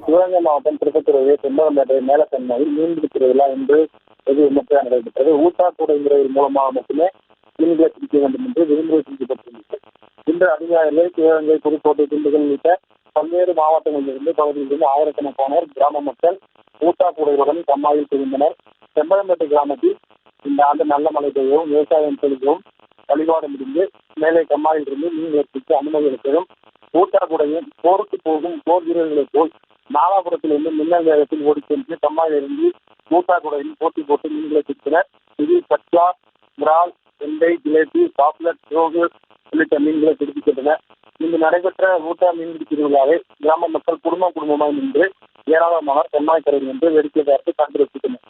சிவகங்கை மாவட்டம் திருப்பத்தூர் செம்பரம்பேட்டை மேலத்தன்மையில் மீன்பிடி திருவிழா இன்று வெகு விமர்சையாக நடைபெற்றது. ஊட்டாக்கூடை மூலமாக மட்டுமே மீன்களை பிடிக்க வேண்டும் என்று விதிமுறை செஞ்சப்பட்டிருந்தது. இன்று அதிகாலையில் சிவகங்கை, புதுக்கோட்டை, திண்டுக்கல் உள்ளிட்ட பல்வேறு மாவட்டங்களிலிருந்து பகுதியிலிருந்து ஆயிரக்கணக்கானோர் கிராம மக்கள் ஊட்டாக்கூடைகளுடன் கம்மாயில் குவிந்தனர். செம்பரம்பேட்டை கிராமத்தில் இந்த ஆண்டு நல்ல மழை பெய்யவும் விவசாயம் செழிக்கவும் வழிபாடு முடிந்து மேலே கம்மாயில் இருந்து மீன் ஏற்பிக்கு அனுமதி அளித்ததும் ஊட்டாக்கூடையும் போருக்கு போகும் போர் வீரர்களைப் போல் நாலாபுரத்திலிருந்து மின்னல் வேகத்தில் ஓடிச் சென்று கம்மாயில் இருந்து ஊட்டாக்கூடையில் போட்டி போட்டு மீன்களை பிடித்தனர். இதில் கட்லா, மிரால், வெண்டை, ஜிலேபி, பாப்புலர், ரோகு உள்ளிட்ட மீன்களை பிடிக்கின்றனர். இங்கு நடைபெற்ற ஊட்டா மீன்பிடி திருவிழாவை கிராம மக்கள் குடும்பமாக நின்று ஏராளமானோர் கம்மாய் கரையில் நின்று வேடிக்கை பார்த்து கண்டு ரசித்தனர்.